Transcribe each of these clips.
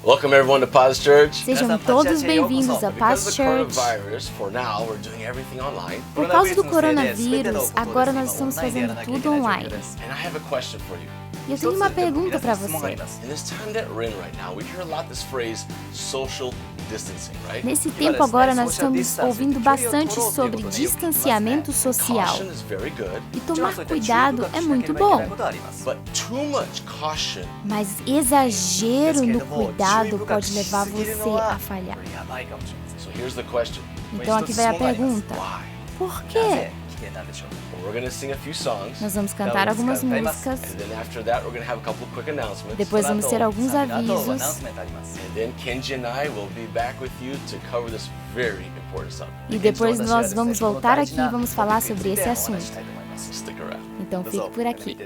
Welcome everyone to Paz Church. Sejam todos bem-vindos a Paz Church. Por causa do coronavírus, agora nós estamos fazendo tudo online. E eu tenho uma pergunta para você. Nesse tempo agora nós estamos ouvindo bastante sobre distanciamento social. E tomar cuidado é muito bom. Mas exagero no cuidado pode levar você a falhar. Então aqui vai a pergunta. Por quê? Nós vamos cantar algumas músicas. Depois vamos ter alguns avisos. E depois nós vamos voltar aqui e vamos falar sobre esse assunto. Então fique por aqui.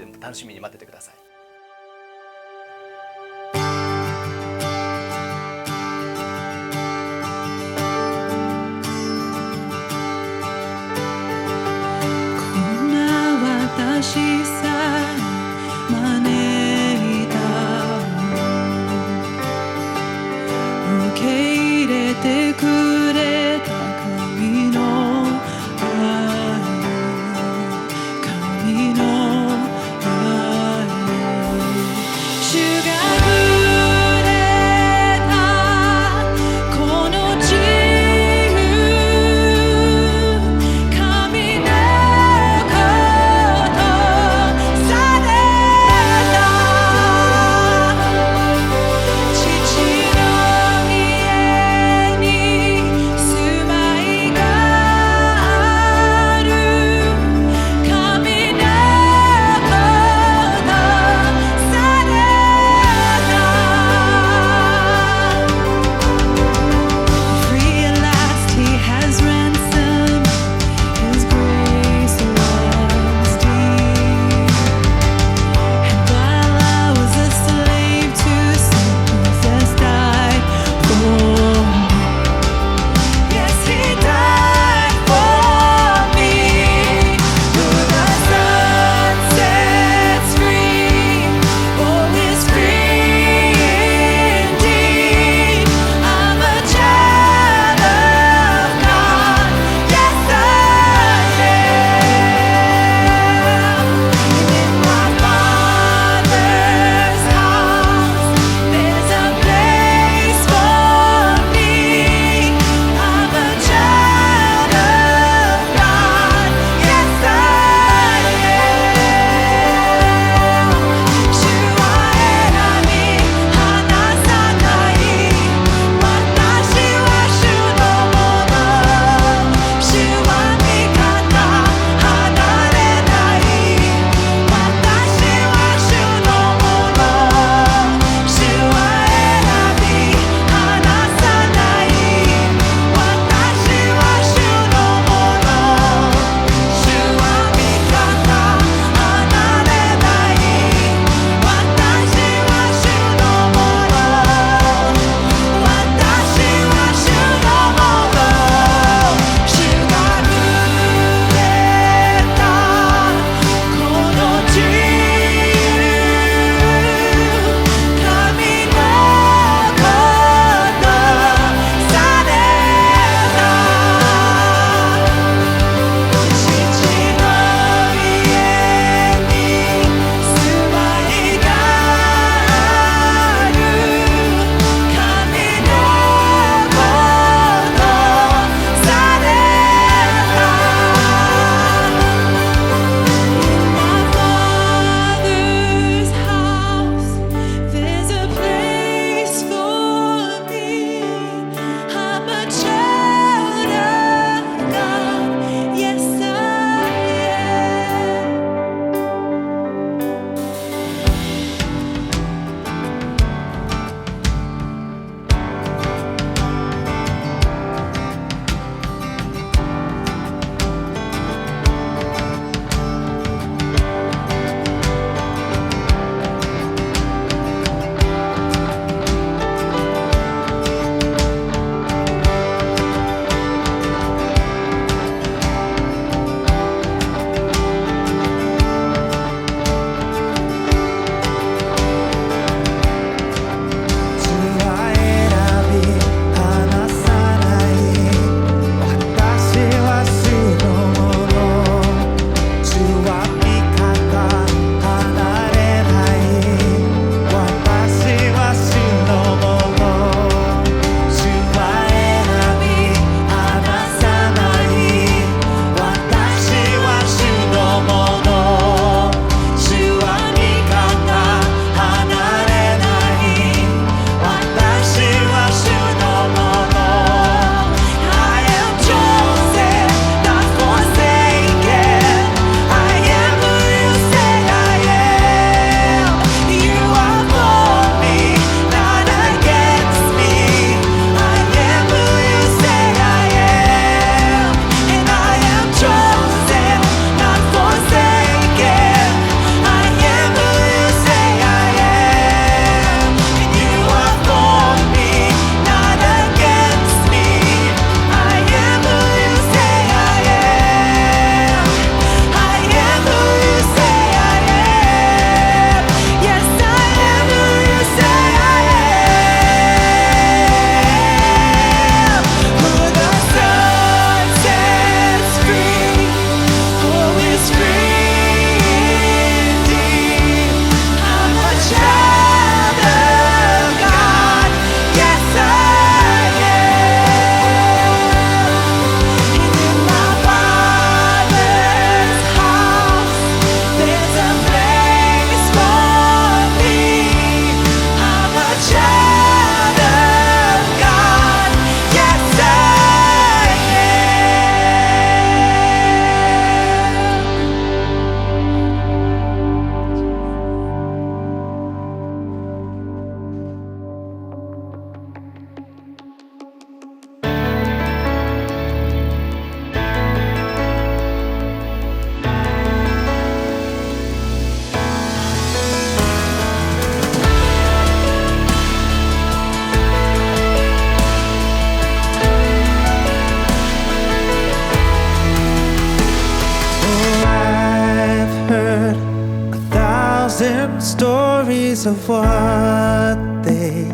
because of what they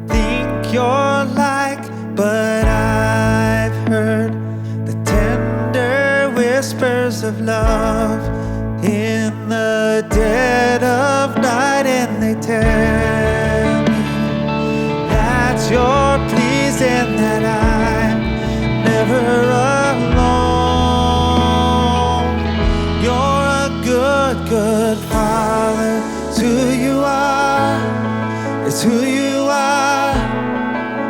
think you're like, but I've heard the tender whispers of love in the dead of night, and they tell me that you're pleased and that I'm never alone. You're a good, good Father. It's who you are. It's who you are.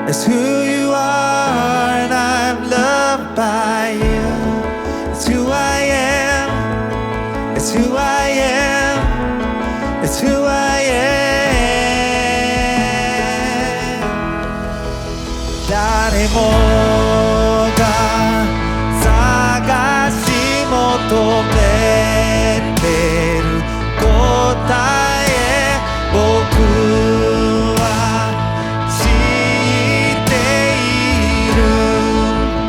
It's who you are, and I'm loved by you. It's who I am. It's who I am. It's who I am. 誰もが探し求めてる答え、僕は知っているん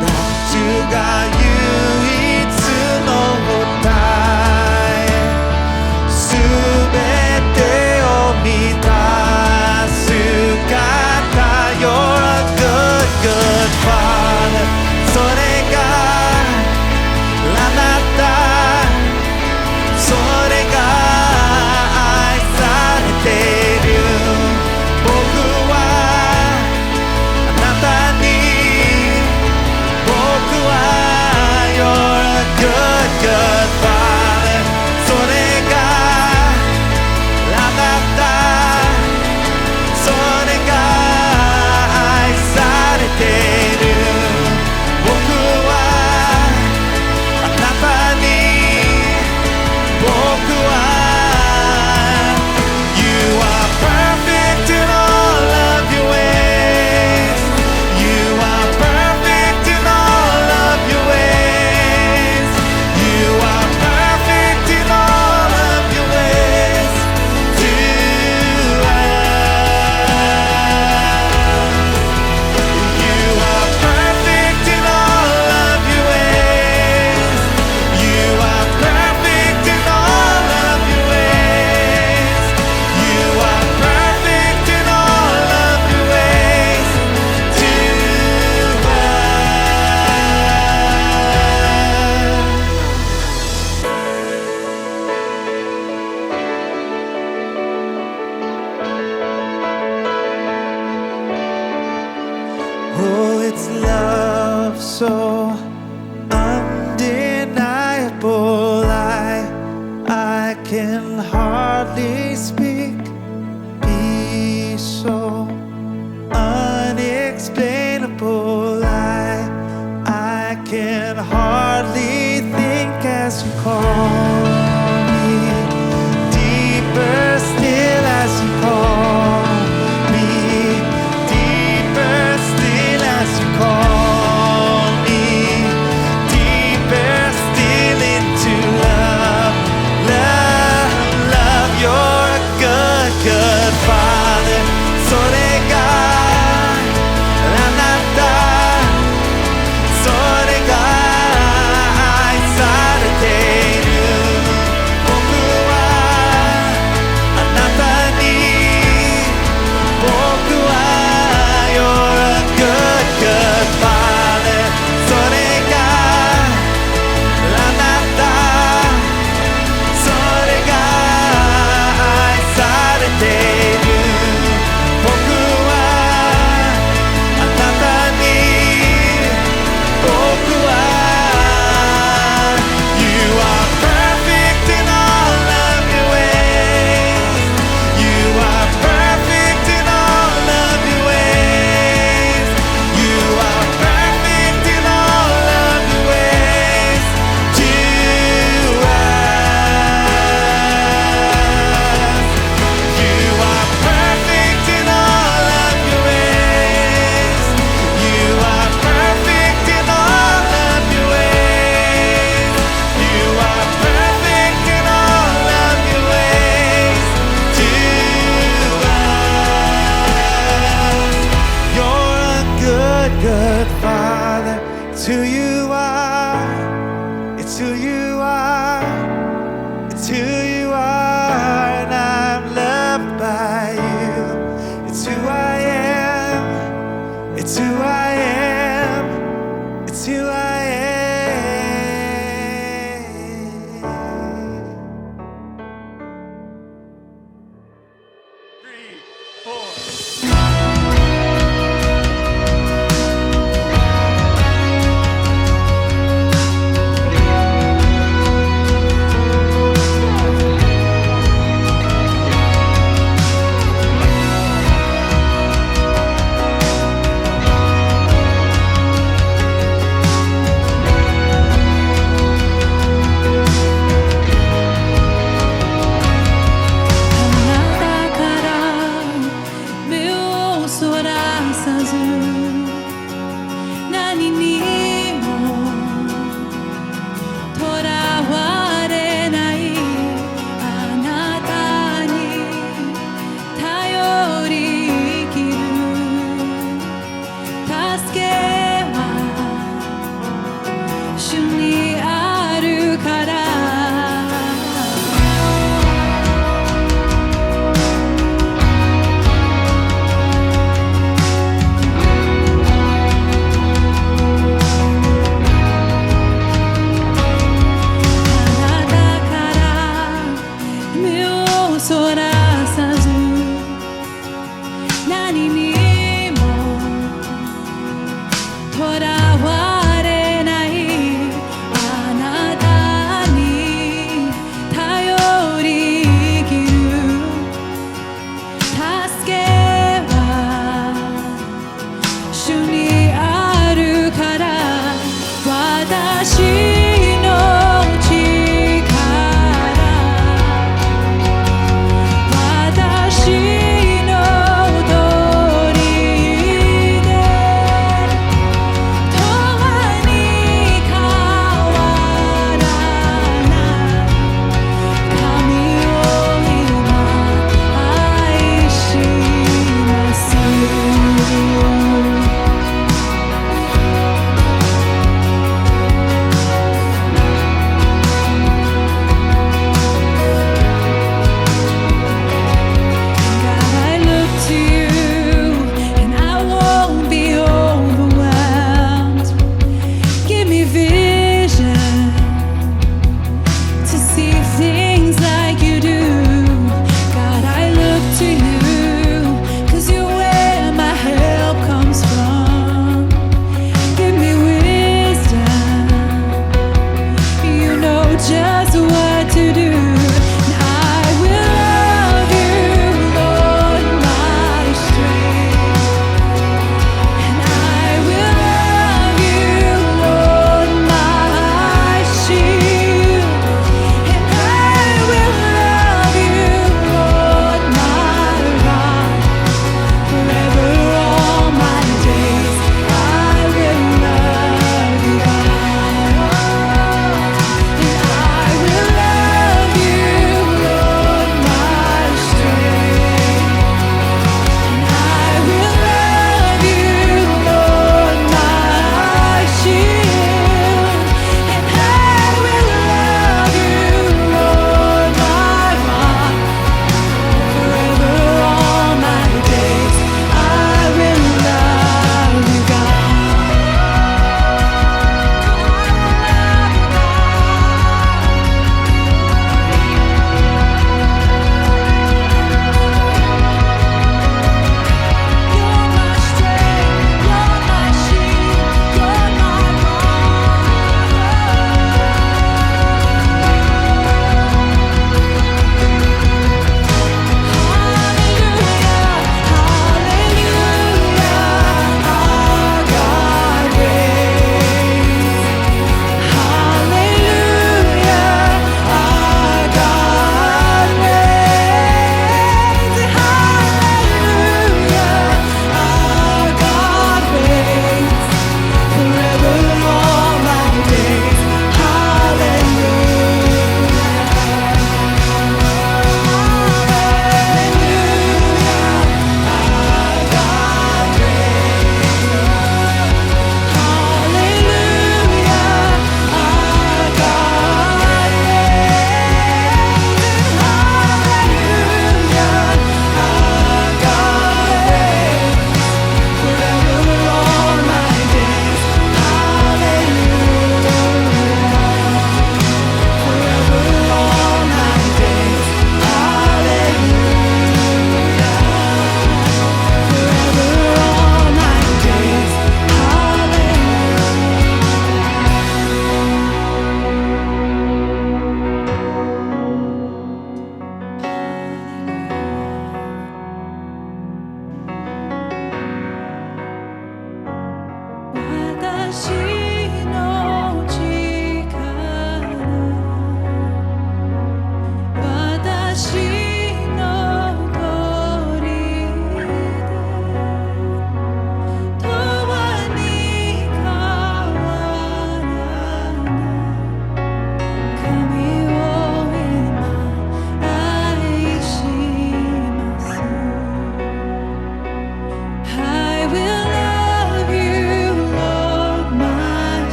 だ。主が唯一の答え、すべてを満たす方。 You're a good, good Father. それがあなた、それが愛されてる。僕はあなたに、僕は You're a good, good Father. それがあなた、それが愛されてる。僕はあなたに、僕は You are perfect in all of your ways. You are perfect in all of your ways. You are perfect in all of your ways to us. You are perfect in all of your ways. You are perfect in all of your ways. You are perfect in all of your ways to us. Oh, it's love so undeniable. I can hardly speak. Peace so unexplainable. I can hardly think as you call me. Deeper still as you call me. Deeper still as you call me. Deeper still into love, love, love. You're a good, good Father. それがあなた、それが愛されている。僕はあなたに、僕は You're a good, good Father. それがあなた、それが愛されている。僕はあなたに、僕は You are perfect in all of your ways. You are perfect in all of your ways. You are perfect in all of your ways to us. You are perfect in all of your ways. You are perfect in all of your ways. You are perfect in all of your ways to us. You're a good, good Father. It's who you are. It's who you are. It's who you are, and I'm loved by It's who I am. It's who I am. 3, 4.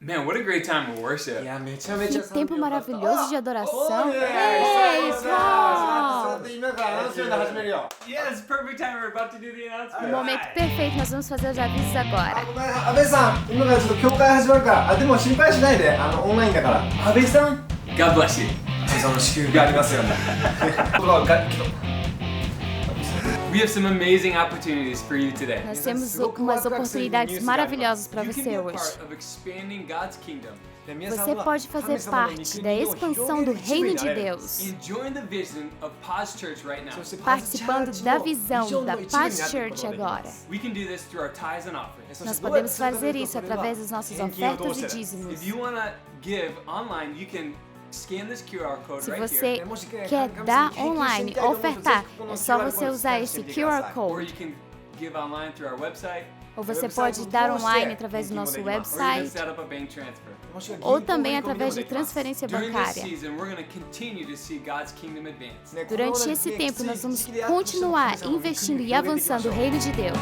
Man, what a great time of worship. いやめちゃめちゃ Que tempo maravilhoso de adoração. Oh, Ei, yes. Paul! 今からアナウンスメント始めるよ Yes, perfect time. We're about to do the O announcement. momento perfeito, nós vamos fazer os avisos agora. ごめん安倍さん今からちょっと教会始まるからでも心配しないでオンラインだから安倍さん God bless you. 安倍さんの支給がありますよね We have some amazing opportunities for you today. Nós temos umas oportunidades maravilhosas para You can você be a hoje. part of expanding God's kingdom, Você pode fazer parte da expansão do reino de Deus, enjoying the vision of Paz Church right now. participando da visão da Paz Church agora. We can do this through our tithes and offerings. Nós podemos fazer isso através das nossas ofertas e dízimos. If you want to give online, you can scan this QR code Se right você here. quer dar online, ofertar, é só você usar esse QR Or Code. you can give online through our website. Ou você pode dar online através do nosso Or you can website, set up a bank transfer. ou também através de transferência During this bancária. season, we're going to continue to see God's kingdom advance. Durante esse tempo, nós vamos continuar investindo e avançando o reino de Deus.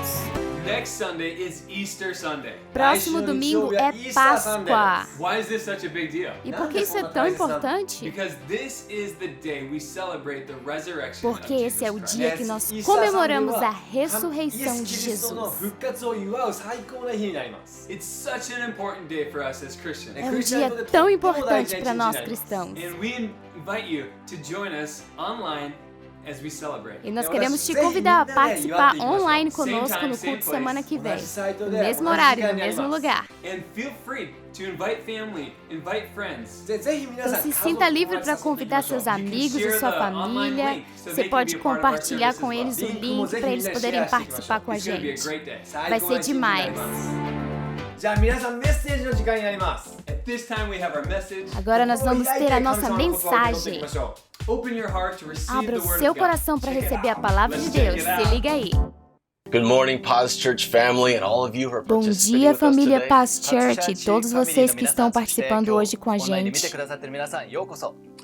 Next Sunday is Easter Sunday. Próximo domingo é Páscoa. Why is this such a big deal? E por que isso é tão importante? Because this is the day we celebrate the resurrection Porque of esse é o Jesus dia Christ. que nós comemoramos a ressurreição de Jesus. 復活を祝う最高な日になります It's such an important day for us as Christians. É um dia tão importante para nós cristãos. And we invite you to join us online as we celebrate. E nós queremos te convidar a participar online conosco no culto semana que vem. No mesmo horário, no mesmo lugar. And feel free to invite family, invite friends. ぜひ皆 Então さん se sinta livre para convidar seus amigos e sua família. Você pode compartilhar com eles o link para eles poderem participar com a It's gonna be a gente. great day. Vai ser demais. じゃあ皆さんメッセージの時間になります At this time we have our message. Agora nós vamos ter a nossa mensagem. Open your heart to receive Abra the o word seu of God. coração para receber a palavra de Let's check Deus. it out. Se liga aí. Good morning, Paz Church family, and all of you who are Bom participating dia, with us família today. Paz Church e todos vocês que estão participando hoje com a gente.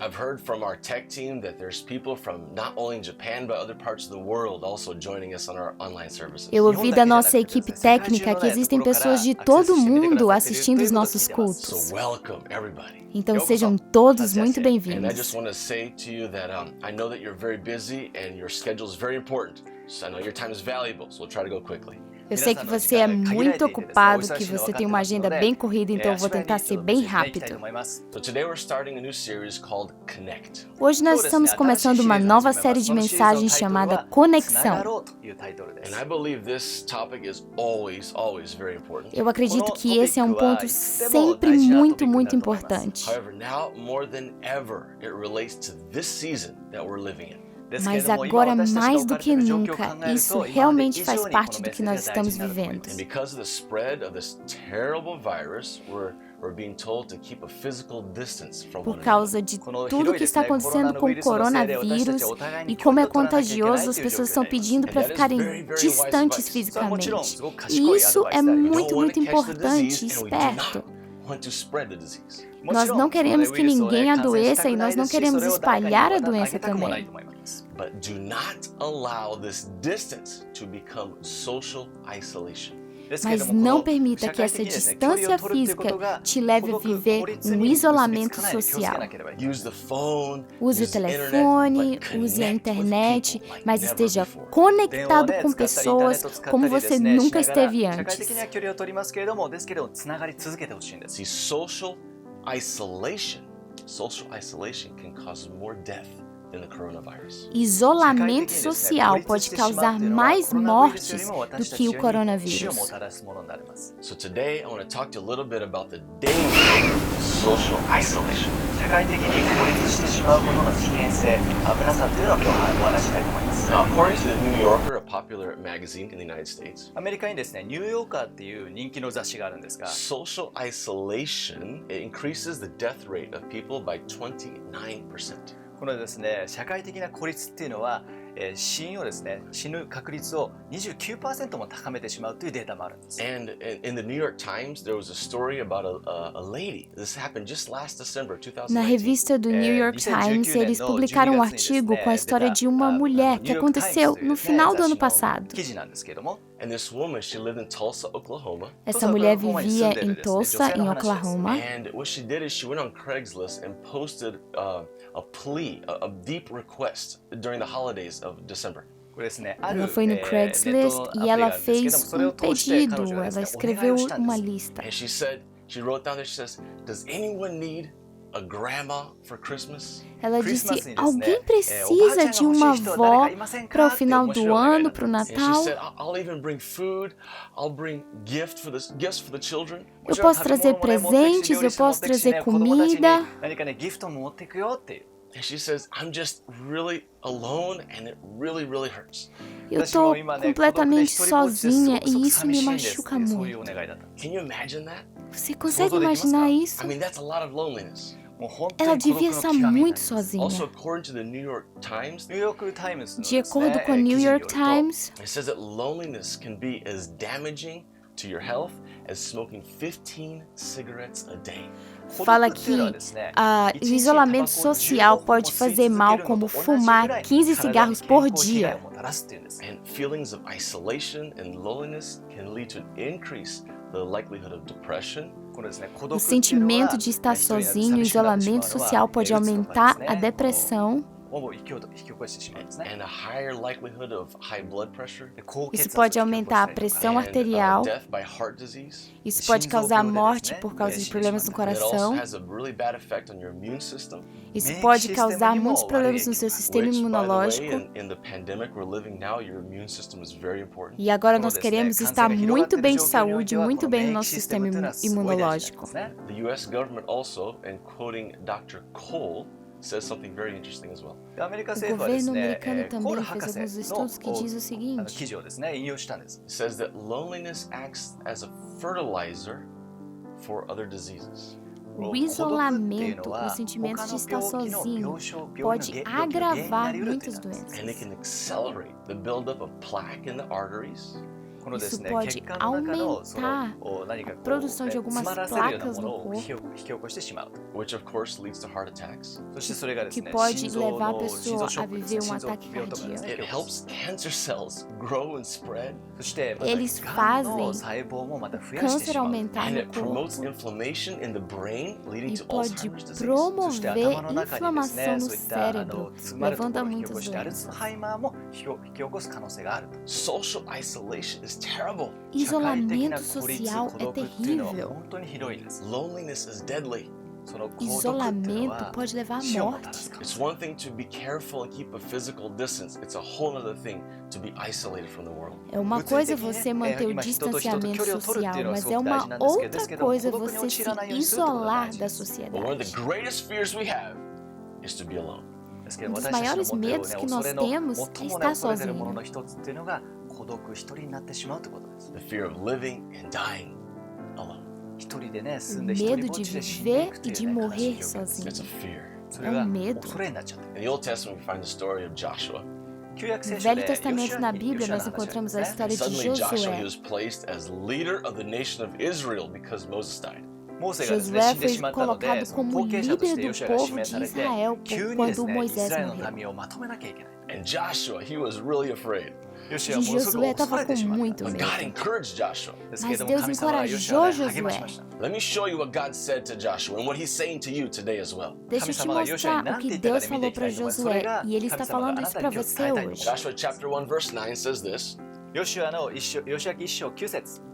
I've heard from our tech team that there's people from not only Japan but other parts of the world also joining us on our online services. Eu ouvi da nossa equipe técnica que existem pessoas de todo mundo assistindo os nossos cultos. So welcome everybody. Então sejam todos muito And I bem-vindos. just want to say to you that I know that you're very busy and your schedule is very important. So I know your time is valuable, so we'll try to go quickly. Eu sei que você é muito ocupado, que você tem uma agenda bem corrida, então eu vou tentar ser bem rápido. So today we're starting a new series called Connect. Hoje nós estamos começando uma nova série de mensagens chamada Conexão. And I believe this topic is always very important. Eu acredito que esse é um ponto sempre muito importante. However, now more than ever, it relates to this season that we're living in. Mas agora, mais do que nunca, isso realmente faz parte do que nós estamos vivendo. And because of the spread of this terrible virus, we're being told to keep a physical distance from one Por causa de tudo que está acontecendo com o coronavírus e como é contagioso, as pessoas estão pedindo para ficarem distantes fisicamente. E isso é muito importante e esperto. want to spread the disease. Nós não queremos que ninguém adoeça e nós não queremos espalhar a doença também. But do not allow this distance to become social isolation. Mas não permita que essa distância física te leve a viver um isolamento social. Use o telefone, use a internet, mas esteja conectado com pessoas como você nunca esteve antes. See, social isolation can cause more death. Isolamento social pode causar mais mortes do que o coronavírus. So today I want to talk to you a little bit about the danger of social isolation. According to the New Yorker, a popular magazine in the United States, アメリカにですね、ニューヨーカーっていう人気の雑誌があるんですが、 social isolation it increases the death rate of people by 29%. このですね、社会的な孤立っていうのは、死ぬ確率を 29% も高めてしまうというデータもあるんです。And in the New York Times, there was a story about a lady. This happened just last December 2019. Na revista do New York Times, eles publicaram um artigo com a história de uma mulher que aconteceu no final do ano passado. 記事なんですけども、And this woman, she lived in Tulsa, Oklahoma. Essa mulher vivia em Tulsa, em Oklahoma. And what she did is she went on Craigslist and posted a plea, a deep request during the holidays of December. Ela foi no Craigslist e ela fez um pedido, ela escreveu uma lista. And she wrote down there, she says, does anyone need a grandma for Christmas? Ela disse, alguém precisa de uma avó para o final do ano, para o And Natal? she said, I'll even bring food, I'll bring gifts for the children. Eu posso trazer presentes, eu posso trazer comida. And she says, I'm just really alone and it really, really hurts. Eu tô completamente sozinha e isso me machuca muito. Can you imagine that? Você consegue imaginar isso? I mean, that's a lot of loneliness. Ela devia estar muito sozinha. Also, according to the New York Times, De acordo com o New York Times, it says that loneliness can be as damaging to your health as smoking 15 cigarettes a day. fala que o isolamento social pode fazer mal como fumar 15 cigarros por dia. And feelings of isolation and loneliness can lead to an increase the likelihood of depression. O sentimento de estar sozinho, o isolamento social pode aumentar a depressão. And a higher likelihood of high blood pressure. Isso pode aumentar a pressão arterial. Death by heart disease. Isso pode causar morte por causa de problemas no It also coração. has a really bad effect on your immune system. Isso pode causar muitos problemas no seu sistema Which, by the way, imunológico. in the pandemic we're living now, your immune system is very important. E agora nós queremos estar muito bem de saúde, muito bem no nosso sistema imunológico. The U.S. government also, and quoting Dr. Cole, says something very interesting as well. O governo americano também fez alguns estudos que diz o seguinte: It says that loneliness acts as a fertilizer for other diseases. o isolamento, o sentimento de estar sozinho, pode agravar muitas doenças. And it can accelerate the buildup of plaque in the arteries. Isso pode aumentar a produção de algumas placas no corpo, Which of course leads to heart attacks. que pode levar a pessoa a viver um ataque cardíaco. It helps cancer cells grow and spread. Eles fazem o câncer aumentar And no it promotes corpo inflammation in the brain, leading e to pode Alzheimer's disease. promover inflamação no cérebro, levando a muitas doenças. Social isolation is terrible. Isolamento social é terrível. Loneliness is deadly. Isolamento pode levar à morte. It's one thing to be careful and keep a physical distance. It's a whole other thing to be isolated from the world. É uma coisa você manter o distanciamento social, mas é uma outra coisa você se isolar da But one sociedade. of the greatest fears we have is to be alone. Um dos maiores medos que nós temos é estar sozinho. The fear of living and dying alone. O medo de viver e de morrer sozinho. It's a fear. É um medo. In the Old Testament, we find the story of Joshua. No Velho Testamento, na Bíblia, nós encontramos a história de Suddenly, Joshua he Josué. was placed as leader of the nation of Israel because Moses died. Josué foi colocado como líder do povo de Israel quando Moisés morreu. And Joshua, he was really afraid. E Josué estava com muito But medo. God encouraged Joshua. Mas Deus encorajou Josué. Let me show you what God said to Joshua and what he's saying to you today as well. Deixa eu te mostrar o que Deus falou para Josué. E Ele está falando isso para você hoje. Joshua chapter 1 verse 9 says this.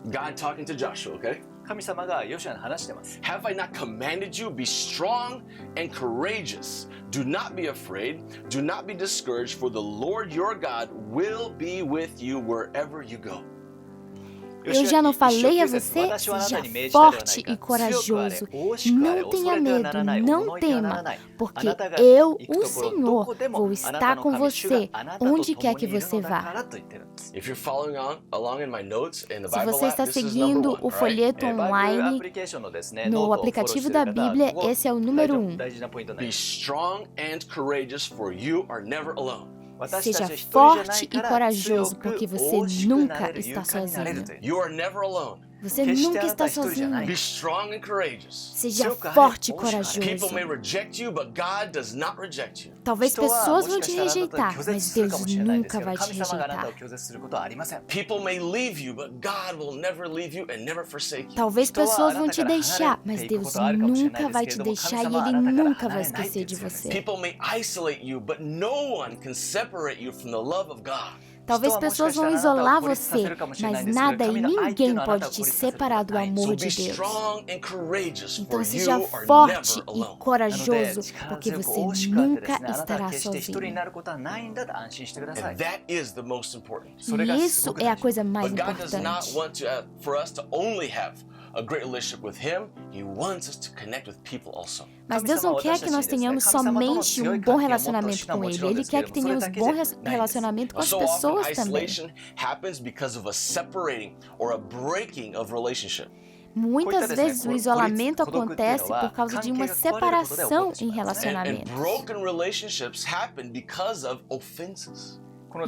God talking to Joshua, okay? 神様がヨシュアに話してます。 Have I not commanded you? Be strong and courageous. Do not be afraid. Do not be discouraged, for the Lord your God will be with you wherever you go. Eu já não falei a você? Seja forte e corajoso. Não tenha medo, não tema, porque eu, o Senhor, vou estar com você onde quer que você vá. If you're following along in my notes in the Se Bible você app, está this is number seguindo 1, o folheto online no aplicativo da Bíblia, esse é o número 1. Be strong and courageous, for you are never alone. Seja forte e corajoso, porque você nunca está sozinho. You are never alone. Você nunca está sozinho. Be strong and courageous. Seja forte e People corajoso. may reject you, but God does not reject you. Talvez pessoas vão te rejeitar, mas Deus nunca vai te rejeitar. People may leave you, but God will never leave you and never forsake you. Talvez pessoas vão te deixar, mas Deus nunca vai te deixar e Ele nunca vai esquecer de você. People may isolate you, but no one can separate you from the love of God. Talvez pessoas vão isolar você, mas nada e ninguém pode te separar do amor de Deus. Então seja forte e corajoso, porque você nunca estará sozinho. E isso é a coisa mais importante. Mas Deus não quer que nós tenhamos somente um bom relacionamento com Ele. Ele quer que tenhamos bom relacionamento com as pessoas também. Muitas vezes o isolamento acontece por causa de uma separação em relacionamentos.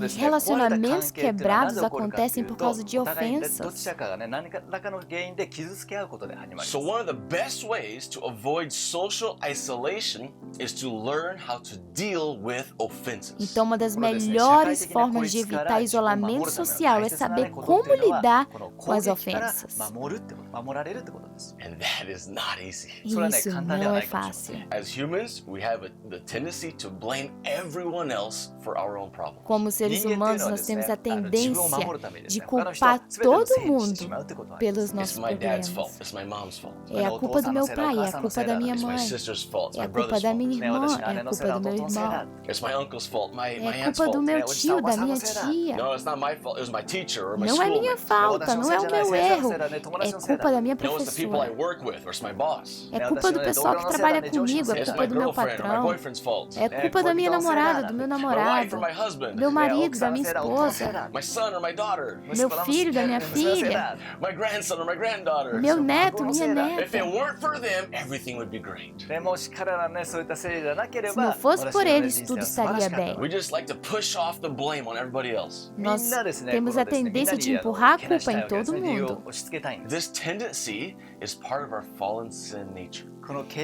E relacionamentos quebrados acontecem por causa de ofensas. So one of the best ways to avoid social isolation is to learn how to deal with offenses. Então, uma das melhores formas de evitar isolamento social é saber como lidar com as ofensas. And that is not easy. E isso não é fácil. As humans, we have the tendency to blame everyone else for our own problems. Como seres humanos, nós temos a tendência de culpar todo mundo pelos nossos problemas. É a culpa do meu pai, é a culpa da minha mãe, é a culpa da minha irmã, é a culpa do meu irmão, é a culpa do meu tio, da minha tia. Não é minha falta, não é o meu erro, é culpa da minha professora. É culpa do pessoal que trabalha comigo, é culpa do meu patrão, é culpa da minha namorada, do meu namorado, do meu marido, da minha esposa, meu filho, da minha filha, meu neto, minha neta. Se não fosse por eles, tudo estaria bem. Nós temos a tendência de empurrar a culpa em todo mundo.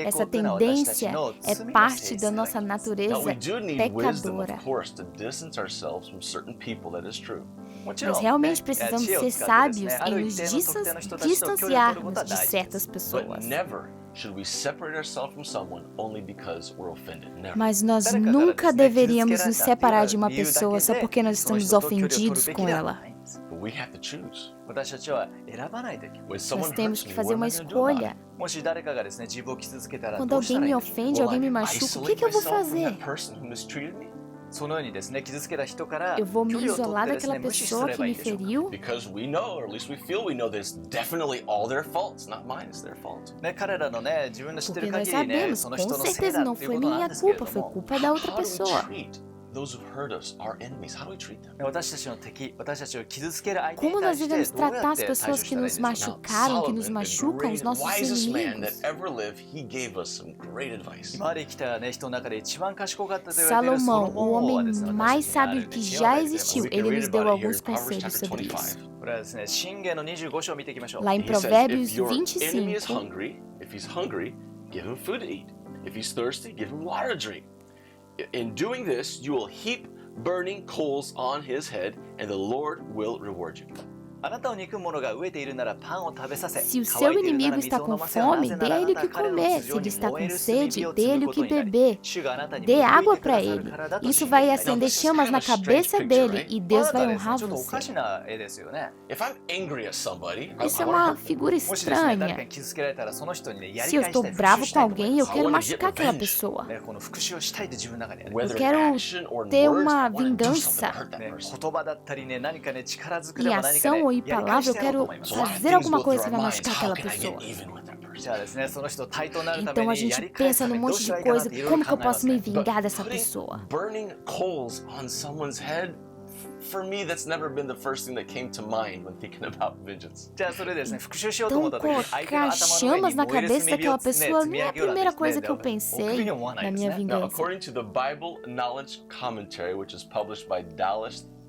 Essa tendência é parte da nossa natureza pecadora. Nós realmente precisamos ser sábios em nos distanciarmos de certas pessoas. Mas nós nunca deveríamos nos separar de uma pessoa só porque nós estamos ofendidos com ela. Nós temos que fazer uma escolha. Quando alguém me ofende, alguém me machuca, o que eu vou fazer? Eu vou me isolar daquela pessoa que me feriu? Porque nós sabemos, com certeza não foi minha culpa, foi culpa da outra pessoa. Como nós devemos tratar as pessoas que nos machucaram, que nos machucam, os nossos inimigos? Salomão, o homem mais sábio que já existiu, ele nos deu alguns conselhos sobre isso. Lá em Provérbios 25, in doing this, you will heap burning coals on his head, and the Lord will reward you. Se o seu inimigo está com fome, dê a ele o que comer. Se ele está com sede, dê a ele o que beber. Dê água para ele. Isso vai acender chamas na cabeça dele e Deus vai honrar você. Isso é uma figura estranha. Se eu estou bravo com alguém, eu quero machucar aquela pessoa. Eu quero ter uma vingança. Em ação ou em palavra, eu quero fazer alguma coisa que vai machucar aquela pessoa. Então a gente pensa num monte de coisa, como que eu posso me vingar dessa pessoa? For me, that's never been the first thing that came to mind when thinking about vengeance. Então, colocar chamas na cabeça daquela pessoa não é a primeira coisa que eu pensei na minha vingança. According to the Bible Knowledge Commentary, which is published by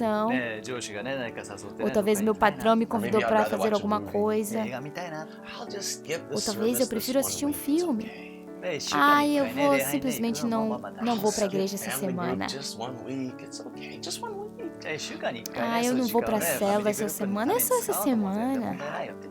obrigação. ね、上司がね、何か誘ってね、 Ou talvez meu patrão me convidou para fazer alguma 映 coisa. 画見たいな。 I'll just skip the Ou talvez service eu prefiro this assistir one um week. It's filme. okay. ね、1週間 Ah, に eu 1回ね、 vou 礼拝ね、 simplesmente 行くの não, まあまあ não vou pra Skip igreja essa family group semana. just one week. It's okay. Just one week. 1週間に1回ね、 Ah, eu そういう não 時 vou 間を pra ね、 célula ファミリー essa グループのため semana, é に só essa 使うのも全然 semana. 問題ないよって。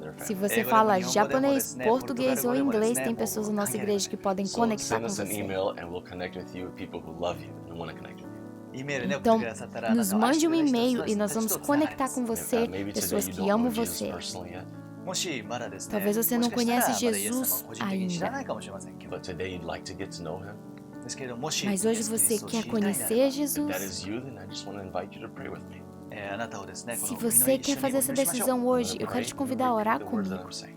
their Se family. você fala japonês, português ou inglês, tem pessoas na nossa igreja que podem So conectar send com us an você. email and we'll connect with you with people who love you and want to connect with you. イメールね、送っ Então, てくださったら、 nos あなたを愛し mande て um くれる人 e-mail e nós vamos たちとつながりま conectar す com você, Maybe today pessoas you que don't amam know Jesus você. personally yet, もしまだですね、 Talvez você も não しかしたら conhece まだイエス様を Jesus 個人的に知ら ainda. ないかもしれませんけど、 but today you'd like to get to know him. ですけれどもし Mas イエ hoje ス・キリ você ストを知 quer りたいならば conhecer If that Jesus? is you, then I just want to invite you to pray with me. あなたをですね、こ Se の祈り você 一緒 quer に fazer お essa 祈りしましょう。 decisão I'm hoje, gonna eu quero pray, te and convidar a you'll orar repeat the words that comigo. I'm saying.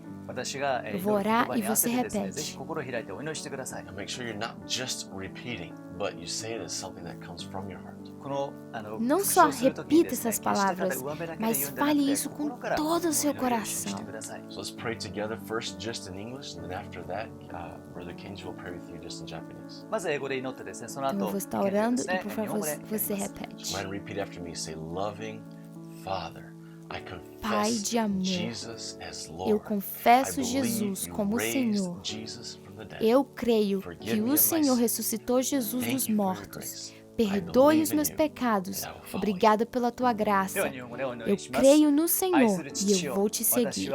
Eu vou orar e você repete. And make sure you're not just repeating, but you say it as something that comes from your heart. Não só repita essas palavras, mas fale isso com todo o seu coração. So let's pray together first just in English, and then after that, Brother Kenji will pray with you just in Japanese. Então eu vou estar orando e, por favor, você repete. Go ahead and repeat after me. Say, loving Father, I Pai confess de amor, Jesus as Lord. eu confesso I believe Jesus you como raised Senhor. Jesus from the dead. Eu creio que Forgive me o of my Senhor sins. ressuscitou Jesus Thank dos you for your mortos. grace. Perdoe I os believe meus in you, pecados. and I will follow Obrigada pela tua graça. Eu creio no Senhor e eu vou te seguir.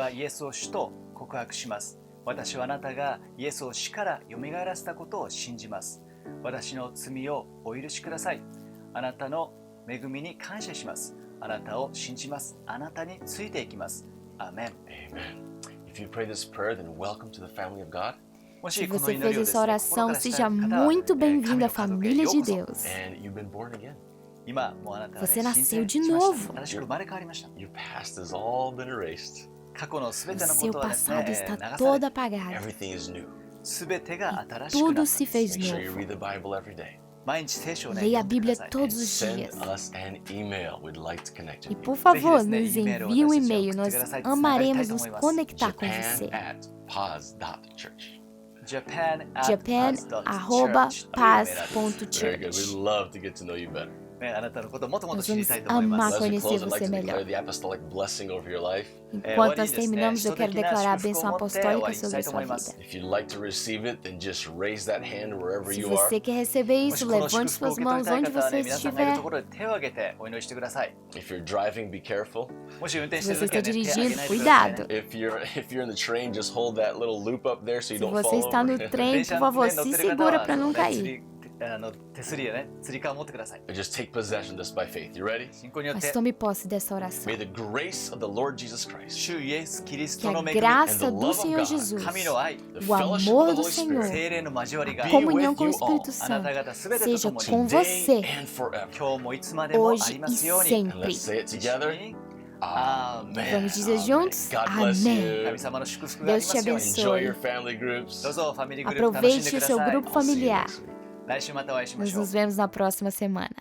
私はあなたがイエスを死からよみがえらせたことを信じます。私の罪をお許しください。あなたの恵みに感謝します。あなたを信じます。あなたについていきます。アーメン。Amen. If you pray this prayer, then welcome to the family of God. Se você fez essa oração, seja muito bem-vindo à família de Deus. And you've been born again. Você nasceu de novo. Your past has all been erased. O seu passado está todo apagado. Everything is new. Tudo se fez Make sure you novo. read the Bible every day. Leia a Bíblia todos os Send dias. us an email. We'd like to connect E with you. por favor, nos envie um e-mail. Nós amaremos nos conectar com Japan você. at paz.church. Japan@paz.church. Very good. We'd love to get to know you better. あなたのことをもっともっと Nós 知り vamos たいと思います。 amar As we conhecer close, I'd like você to melhor. declare the apostolic blessing over your life. Enquanto nós terminamos, eu quero declarar a bênção apostólica sobre a sua vida. If you'd like to receive it, then just raise that hand wherever Se you are. você quer receber isso, levante suas mãos onde você 皆さんがいる estiver. ところで手を挙げてお祈りしてください。 If you're driving, be careful. もし運転し Se てる você 時は está ね、手を挙げ dirigindo, ないでくださいね cuidado. If you're in the train, just hold that little loop up there so you Se don't você fall está no over. trem, 電 por 車 favor, に乗っ se てる方 segura は para não ね cair. 手すりやね、つり革を持ってください。 Just take possession of this by faith. You ready? 信仰によっ Mas て tome posse dessa oração. May the grace of the Lord Jesus Christ, 主イエス・キリス Que トの a 恵み、 graça do Senhor Jesus, 神の愛、 the o fellowship amor of the do Holy Senhor, Spirit, 精霊の交わりが Be comunhão with com o you Espírito あなた Santo, 方すべてと seja 共に com today você, and forever. 今日もいつまでもあ hoje りま e すように。 And sempre. let's say it together. Amen. Vamos dizer Amen. juntos? God bless Amém. 神 you. 様の祝福があり Deus ま te すように。 Enjoy your abençoe. family groups. どうぞファミリーグループ楽しんで Aproveite く o だ seu さい。 grupo I'll see you familiar. next week. 来週またお会いしま Nós しょう nos。vemos na próxima semana.